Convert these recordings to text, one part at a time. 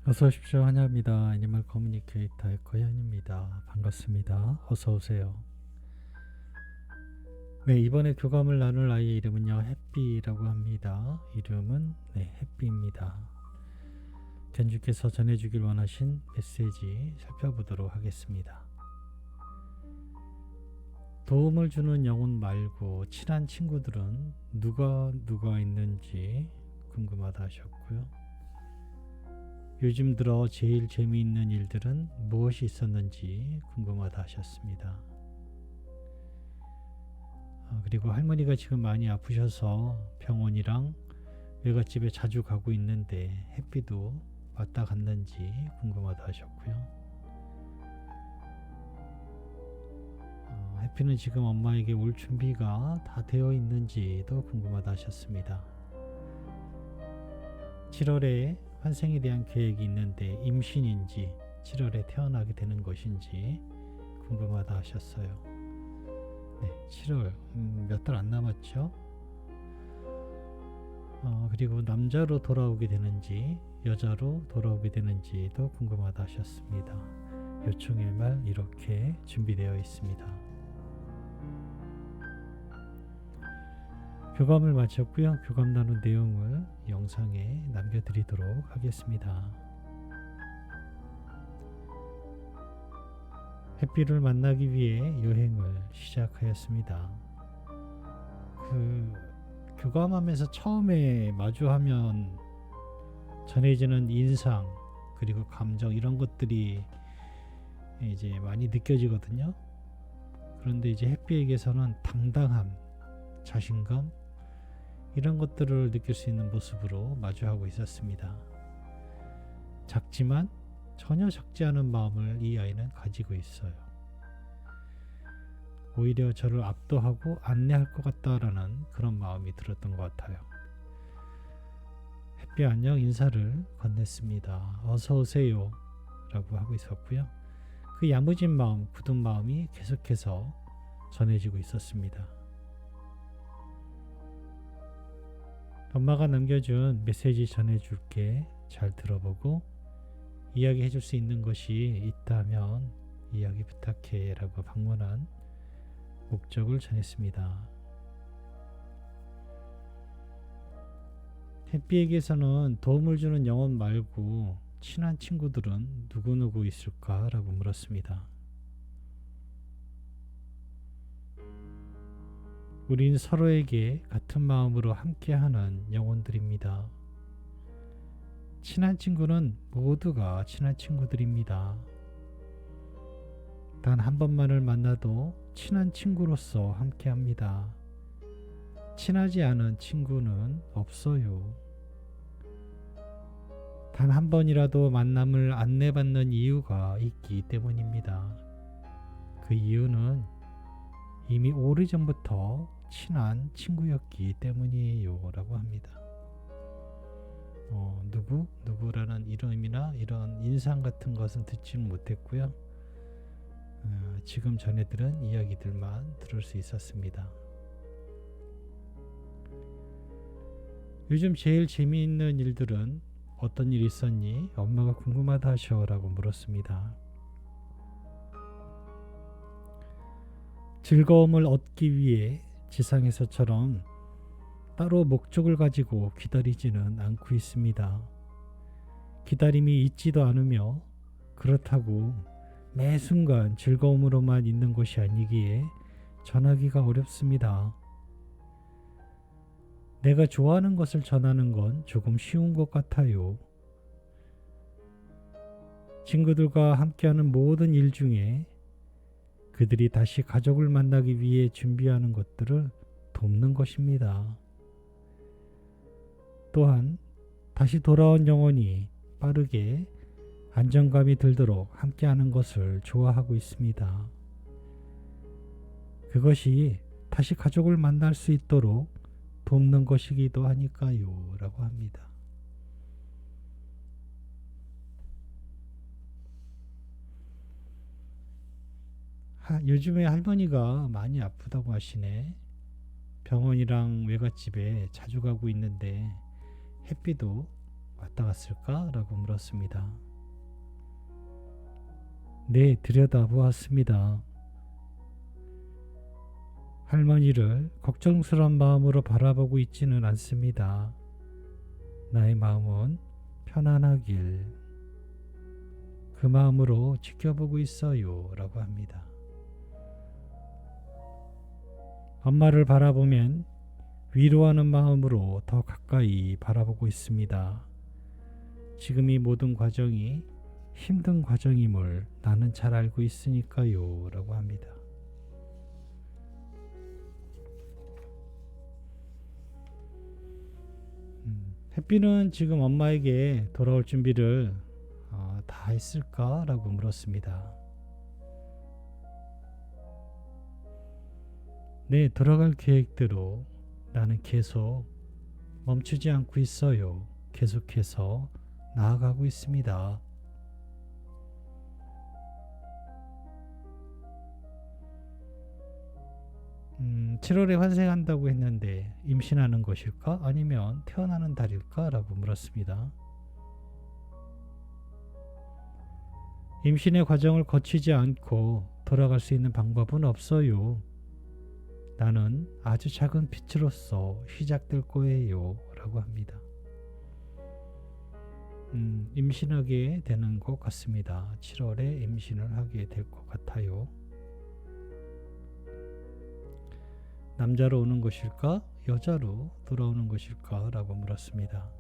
어서 오십시오. 환영합니다. 애니멀 커뮤니케이터의 거현입니다. 반갑습니다. 어서 오세요. 네, 이번에 교감을 나눌 아이의 이름은요, 햇비라고 합니다. 이름은 햇비입니다. 견주께서 전해주길 원하신 메시지 살펴보도록 하겠습니다. 도움을 주는 영혼 말고 친한 친구들은 누가 있는지 궁금하다 하셨고요. 요즘 들어 제일 재미있는 일들은 무엇이 있었는지 궁금하다 하셨습니다. 그리고 할머니가 지금 많이 아프셔서 병원이랑 외갓집에 자주 가고 있는데 햇비도 왔다 갔는지 궁금하다 하셨고요. 햇비는 지금 엄마에게 올 준비가 다 되어 있는지도 궁금하다 하셨습니다. 7월에 환생에 대한 계획이 있는데 임신인지 7월에 태어나게 되는 것인지 궁금하다 하셨어요. 네, 7월 몇 달 안 남았죠. 그리고 남자로 돌아오게 되는지 여자로 돌아오게 되는지도 궁금하다 하셨습니다. 요청의 말 이렇게 준비되어 있습니다. 교감을 마쳤고요. 교감 나눈 내용을 영상에 남겨드리도록 하겠습니다. 햇비를 만나기 위해 여행을 시작하였습니다. 교감하면서 처음에 마주하면 전해지는 인상 그리고 감정 이런 것들이 이제 많이 느껴지거든요. 그런데 이제 햇비에게서는 당당함, 자신감 이런 것들을 느낄 수 있는 모습으로 마주하고 있었습니다. 작지만 전혀 작지 않은 마음을 이 아이는 가지고 있어요. 오히려 저를 압도하고 안내할 것 같다라는 그런 마음이 들었던 것 같아요. 햇비 안녕 인사를 건넸습니다. 어서 오세요 라고 하고 있었고요. 그 야무진 마음, 굳은 마음이 계속해서 전해지고 있었습니다. 엄마가 남겨준 메시지 전해줄게. 잘 들어보고 이야기해 줄 수 있는 것이 있다면 이야기 부탁해 라고 방문한 목적을 전했습니다. 햇비에게서는 도움을 주는 영혼 말고 친한 친구들은 누구누구 있을까? 라고 물었습니다. 우린 서로에게 같은 마음으로 함께하는 영혼들입니다. 친한 친구는 모두가 친한 친구들입니다. 단 한 번만을 만나도 친한 친구로서 함께합니다. 친하지 않은 친구는 없어요. 단 한 번이라도 만남을 안내받는 이유가 있기 때문입니다. 그 이유는 이미 오래전부터 친한 친구였기 때문이에요 라고 합니다. 누구라는 이름이나 이런 인상 같은 것은 듣지는 못했고요. 지금 전해들은 이야기들만 들을 수 있었습니다. 요즘 제일 재미있는 일들은 어떤 일 있었니? 엄마가 궁금하다 하셔 라고 물었습니다. 즐거움을 얻기 위해 지상에서처럼 따로 목적을 가지고 기다리지는 않고 있습니다. 기다림이 있지도 않으며 그렇다고 매 순간 즐거움으로만 있는 것이 아니기에 전하기가 어렵습니다. 내가 좋아하는 것을 전하는 건 조금 쉬운 것 같아요. 친구들과 함께하는 모든 일 중에 그들이 다시 가족을 만나기 위해 준비하는 것들을 돕는 것입니다. 또한 다시 돌아온 영혼이 빠르게 안정감이 들도록 함께하는 것을 좋아하고 있습니다. 그것이 다시 가족을 만날 수 있도록 돕는 것이기도 하니까요 라고 합니다. 요즘에 할머니가 많이 아프다고 하시네. 병원이랑 외갓집에 자주 가고 있는데 햇비도 왔다 갔을까? 라고 물었습니다. 네, 들여다보았습니다. 할머니를 걱정스러운 마음으로 바라보고 있지는 않습니다. 나의 마음은 편안하길 그 마음으로 지켜보고 있어요. 라고 합니다. 엄마를 바라보면 위로하는 마음으로 더 가까이 바라보고 있습니다. 지금 이 모든 과정이 힘든 과정임을 나는 잘 알고 있으니까요. 라고 합니다. 햇비는 지금 엄마에게 돌아올 준비를 다 했을까? 라고 물었습니다. 네, 돌아갈 계획대로 나는 계속 멈추지 않고 있어요. 계속해서 나아가고 있습니다. 7월에 환생한다고 했는데 임신하는 것일까? 아니면 태어나는 달일까? 라고 물었습니다. 임신의 과정을 거치지 않고 돌아갈 수 있는 방법은 없어요. 나는 아주 작은 빛으로서 시작될 거예요. 라고 합니다. 임신하게 되는 것 같습니다. 7월에 임신을 하게 될 것 같아요. 남자로 오는 것일까? 여자로 돌아오는 것일까? 라고 물었습니다.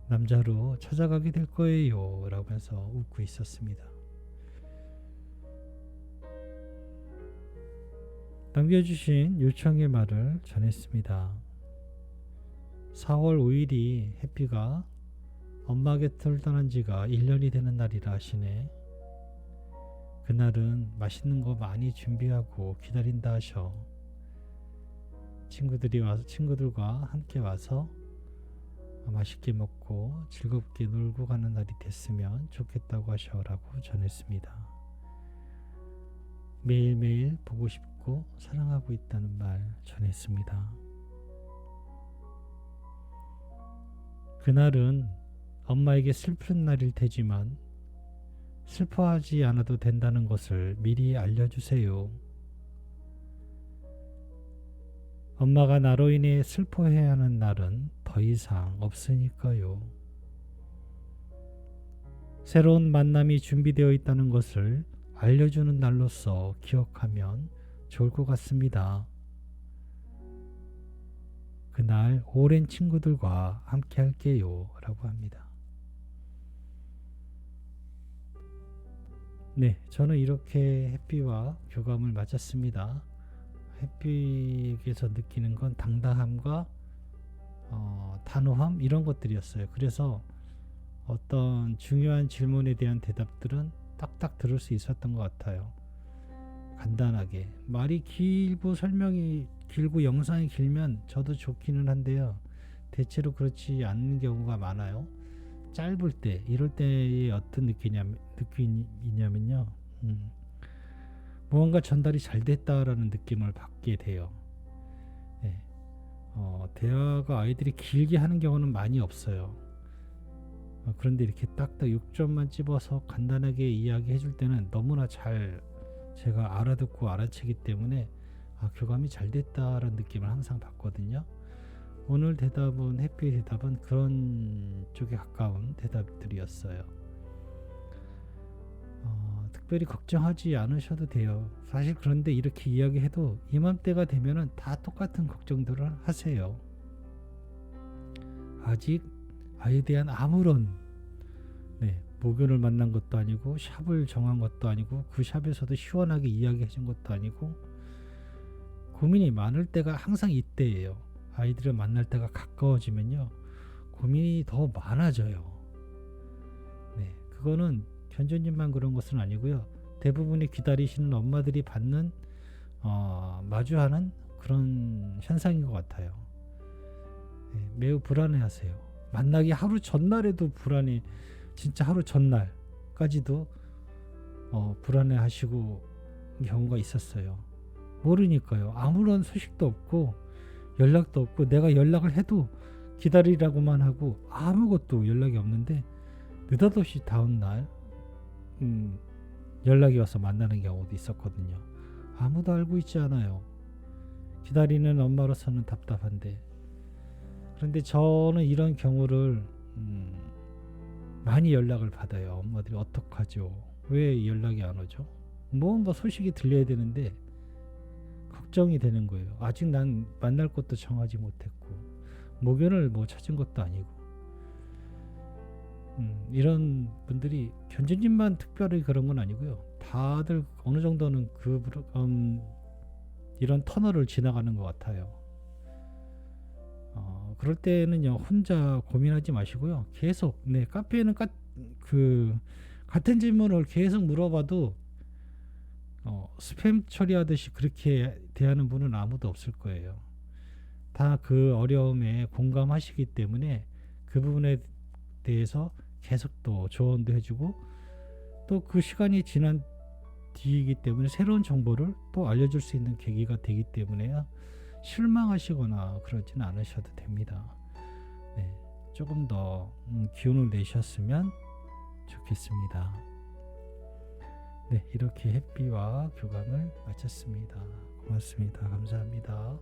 남자로 찾아가게 될 거예요. 라면서 웃고 있었습니다. 남겨주신 요청의 말을 전했습니다. 4월 5일이 햇비가 엄마 곁을 떠난 지가 1년이 되는 날이라 하시네. 그날은 맛있는 거 많이 준비하고 기다린다 하셔. 친구들과 함께 와서 맛있게 먹고 즐겁게 놀고 가는 날이 됐으면 좋겠다고 하셔라고 전했습니다. 매일매일 보고 싶고 사랑하고 있다는 말 전했습니다. 그날은 엄마에게 슬픈 날일 테지만 슬퍼하지 않아도 된다는 것을 미리 알려주세요. 엄마가 나로 인해 슬퍼해야 하는 날은 더 이상 없으니까요. 새로운 만남이 준비되어 있다는 것을 알려주는 날로서 기억하면 좋을 것 같습니다. 그날 오랜 친구들과 함께 할게요. 라고 합니다. 네, 저는 이렇게 햇비와 교감을 마쳤습니다. 햇비에게서 느끼는 건 당당함과 단호함 이런 것들이었어요. 그래서 어떤 중요한 질문에 대한 대답들은 딱딱 들을 수 있었던 것 같아요. 간단하게 말이 길고 설명이 길고 영상이 길면 저도 좋기는 한데요. 대체로 그렇지 않는 경우가 많아요. 짧을 때 이럴 때의 어떤 느낌이냐면요. 무언가 전달이 잘 됐다라는 느낌을 받게 돼요. 네. 대화가 아이들이 길게 하는 경우는 많이 없어요. 그런데 이렇게 딱딱 6점만 찝어서 간단하게 이야기해 줄 때는 너무나 잘 제가 알아듣고 알아채기 때문에 교감이 잘 됐다라는 느낌을 항상 받거든요. 오늘 대답은 햇피의 대답은 그런 쪽에 가까운 대답들이었어요. 특별히 걱정하지 않으셔도 돼요. 사실 그런데 이렇게 이야기해도 이맘때가 되면은 다 똑같은 걱정들을 하세요. 아직 아이에 대한 아무런 목요를 만난 것도 아니고 샵을 정한 것도 아니고 그 샵에서도 시원하게 이야기해 준 것도 아니고 고민이 많을 때가 항상 이때예요. 아이들을 만날 때가 가까워지면요 고민이 더 많아져요. 그거는 견주님만 그런 것은 아니고요. 대부분이 기다리시는 엄마들이 받는 마주하는 그런 현상인 것 같아요. 매우 불안해하세요. 만나기 하루 전날에도 불안해. 진짜 하루 전날까지도 불안해하시고 경우가 있었어요. 모르니까요. 아무런 소식도 없고 연락도 없고 내가 연락을 해도 기다리라고만 하고 아무것도 연락이 없는데 느닷없이 다음날 연락이 와서 만나는 경우도 있었거든요. 아무도 알고 있지 않아요. 기다리는 엄마로서는 답답한데. 그런데 저는 이런 경우를 많이 연락을 받아요. 엄마들이 어떡하죠? 왜 연락이 안 오죠? 뭔가 소식이 들려야 되는데 걱정이 되는 거예요. 아직 난 만날 곳도 정하지 못했고 목연을 뭐 찾은 것도 아니고. 이런 분들이 견주님만 특별히 그런 건 아니고요. 다들 어느 정도는 이런 터널을 지나가는 것 같아요. 그럴 때는요, 혼자 고민하지 마시고요. 계속, 카페에는 같은 질문을 계속 물어봐도 스팸 처리하듯이 그렇게 대하는 분은 아무도 없을 거예요. 다 그 어려움에 공감하시기 때문에 그 부분에 대해서 계속 또 조언도 해주고 또 그 시간이 지난 뒤이기 때문에 새로운 정보를 또 알려줄 수 있는 계기가 되기 때문에요. 실망하시거나 그러지는 않으셔도 됩니다. 네, 조금 더 기운을 내셨으면 좋겠습니다. 네, 이렇게 햇비와 교감을 마쳤습니다. 고맙습니다. 감사합니다.